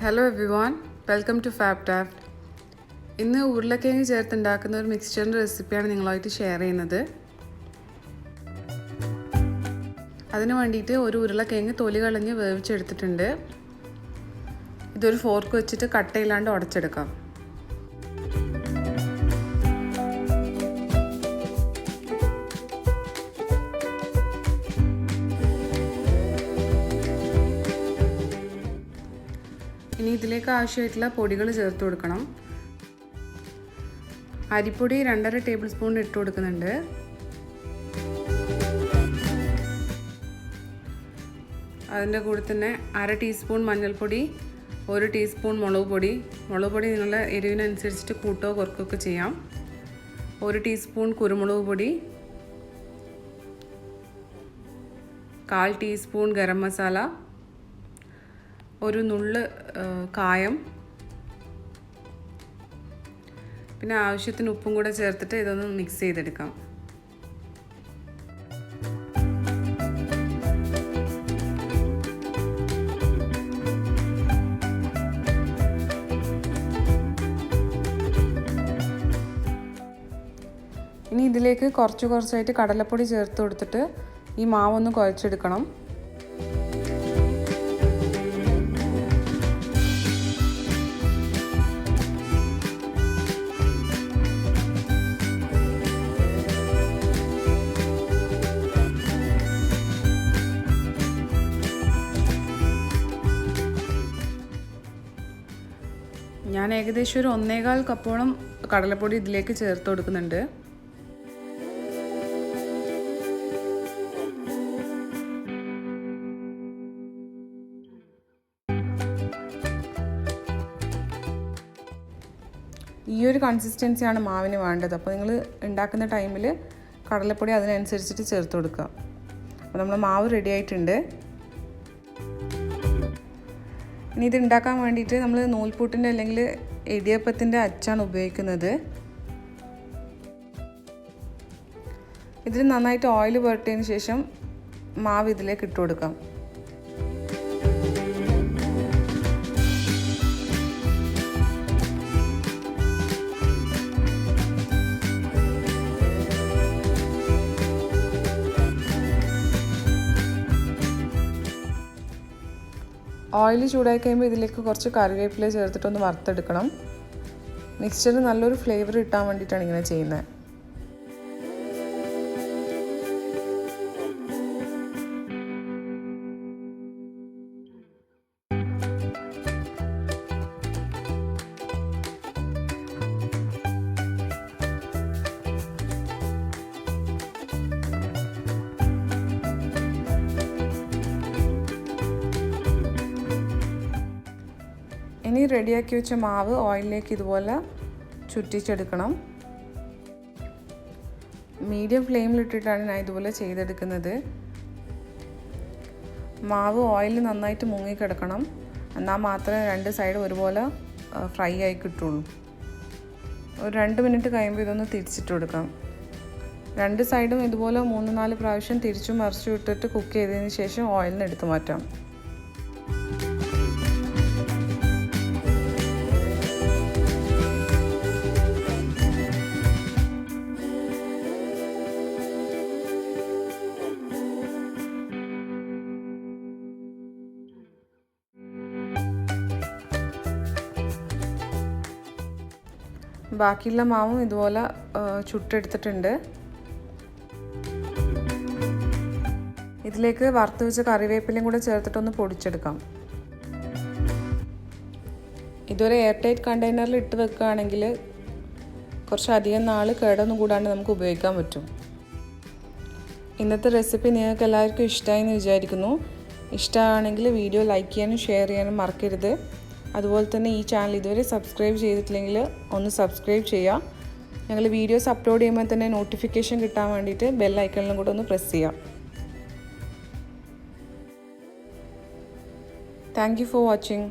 Hello everyone, welcome to FABTAFT. ഇന്ന് ഉരുളക്കിഴങ്ങ് ചേർത്ത് ഉണ്ടാക്കുന്ന ഒരു മിക്സ്ചറിൻ്റെ റെസിപ്പിയാണ് നിങ്ങളുമായിട്ട് ഷെയർ ചെയ്യുന്നത്. അതിനു വേണ്ടിയിട്ട് ഒരു ഉരുളക്കിഴങ്ങ് തൊലി കളഞ്ഞ് വേവിച്ചെടുത്തിട്ടുണ്ട്. ഇതൊരു ഫോർക്ക് വെച്ചിട്ട് കട്ടയില്ലാണ്ട് ഉടച്ചെടുക്കാം. ഇനി ഇതിലേക്ക് ആവശ്യമായിട്ടുള്ള പൊടികൾ ചേർത്ത് കൊടുക്കണം. അരിപ്പൊടി 2.5 ടേബിൾ സ്പൂൺ ഇട്ട് കൊടുക്കുന്നുണ്ട്. അതിൻ്റെ കൂടെ തന്നെ 1/2 ടീസ്പൂൺ മഞ്ഞൾപ്പൊടി, 1 ടീസ്പൂൺ മുളക് പൊടി. മുളക് പൊടി നിങ്ങളുടെ എരിവിനനുസരിച്ചിട്ട് കൂട്ടോ കുറക്കുകയൊക്കെ ചെയ്യാം. 1 ടീസ്പൂൺ കുരുമുളക് പൊടി, 1/4 ടീസ്പൂൺ ഗരം മസാല, ഒരു നുള്ള് കായം, പിന്നെ ആവശ്യത്തിന് ഉപ്പും കൂടെ ചേർത്തിട്ട് ഇതൊന്ന് മിക്സ് ചെയ്തെടുക്കാം. ഇനി ഇതിലേക്ക് കുറച്ചായിട്ട് കടലപ്പൊടി ചേർത്ത് കൊടുത്തിട്ട് ഈ മാവൊന്ന് കുഴച്ചെടുക്കണം. ഞാൻ ഏകദേശം ഒരു 1.25 കപ്പോളം കടലപ്പൊടി ഇതിലേക്ക് ചേർത്ത് കൊടുക്കുന്നുണ്ട്. ഈ ഒരു കൺസിസ്റ്റൻസിയാണ് മാവിന് വേണ്ടത്. അപ്പോൾ നിങ്ങൾ ഉണ്ടാക്കുന്ന ടൈമിൽ കടലപ്പൊടി അതിനനുസരിച്ചിട്ട് ചേർത്ത് കൊടുക്കുക. അപ്പോൾ നമ്മൾ മാവ് റെഡി ആയിട്ടുണ്ട്. ഇനി ഇത് ഉണ്ടാക്കാൻ വേണ്ടിയിട്ട് നമ്മൾ നൂൽപുട്ടിൻ്റെ അല്ലെങ്കിൽ ഇടിയപ്പത്തിൻ്റെ അച്ചാണ് ഉപയോഗിക്കുന്നത്. ഇതിൽ നന്നായിട്ട് ഓയിൽ പുരട്ടിയതിന് ശേഷം മാവ് ഇതിലേക്ക് ഇട്ട് കൊടുക്കാം. ഓയിൽ ചൂടായി കഴിയുമ്പോൾ ഇതിലേക്ക് കുറച്ച് കറിവേപ്പില ചേർത്തിട്ടൊന്ന് വറുത്തെടുക്കണം. മിക്സ്ചറിന് നല്ലൊരു ഫ്ലേവർ കിട്ടാൻ വേണ്ടിയിട്ടാണ് ഇങ്ങനെ ചെയ്യുന്നത്. ഇനി റെഡിയാക്കി വെച്ച മാവ് ഓയിലിലേക്ക് ഇതുപോലെ ചുറ്റിച്ചെടുക്കണം. മീഡിയം ഫ്ലെയിമിലിട്ടിട്ടാണ് ഞാൻ ഇതുപോലെ ചെയ്തെടുക്കുന്നത്. മാവ് ഓയിൽ നന്നായിട്ട് മുങ്ങിക്കിടക്കണം. എന്നാൽ മാത്രമേ 2 സൈഡും ഒരുപോലെ ഫ്രൈ ആയി കിട്ടുള്ളൂ. ഒരു 2 മിനിറ്റ് കഴിയുമ്പോൾ ഇതൊന്ന് തിരിച്ചിട്ട് കൊടുക്കാം. 2 സൈഡും ഇതുപോലെ 3-4 പ്രാവശ്യം തിരിച്ചും മറിച്ചും ഇട്ടിട്ട് കുക്ക് ചെയ്തതിന് ശേഷം ഓയിലിന് എടുത്ത് മാറ്റാം. ബാക്കിയുള്ള മാവും ഇതുപോലെ ചുട്ടെടുത്തിട്ടുണ്ട്. ഇതിലേക്ക് വറുത്ത് വെച്ച കറിവേപ്പിലയും കൂടെ ചേർത്തിട്ടൊന്ന് പൊടിച്ചെടുക്കാം. ഇതൊരു എയർ ടൈറ്റ് കണ്ടെയ്നറിൽ ഇട്ട് വെക്കുകയാണെങ്കിൽ കുറച്ചധികം നാൾ കേടൊന്നും കൂടാണ്ട് നമുക്ക് ഉപയോഗിക്കാൻ പറ്റും. ഇന്നത്തെ റെസിപ്പി നിങ്ങൾക്ക് എല്ലാവർക്കും ഇഷ്ടമായി എന്ന് വിചാരിക്കുന്നു. ഇഷ്ടമാണെങ്കിൽ വീഡിയോ ലൈക്ക് ചെയ്യാനും ഷെയർ ചെയ്യാനും മറക്കരുത്. അതുപോലെ തന്നെ ഈ ചാനൽ ഇതുവരെ സബ്സ്ക്രൈബ് ചെയ്തിട്ടില്ലെങ്കിൽ ഒന്ന് സബ്സ്ക്രൈബ് ചെയ്യുക. ഞങ്ങൾ വീഡിയോസ് അപ്ലോഡ് ചെയ്യുമ്പോൾ തന്നെ നോട്ടിഫിക്കേഷൻ കിട്ടാൻ വേണ്ടിയിട്ട് ബെൽ ഐക്കണിലും കൂടെ ഒന്ന് പ്രസ് ചെയ്യാം. Thank you for watching.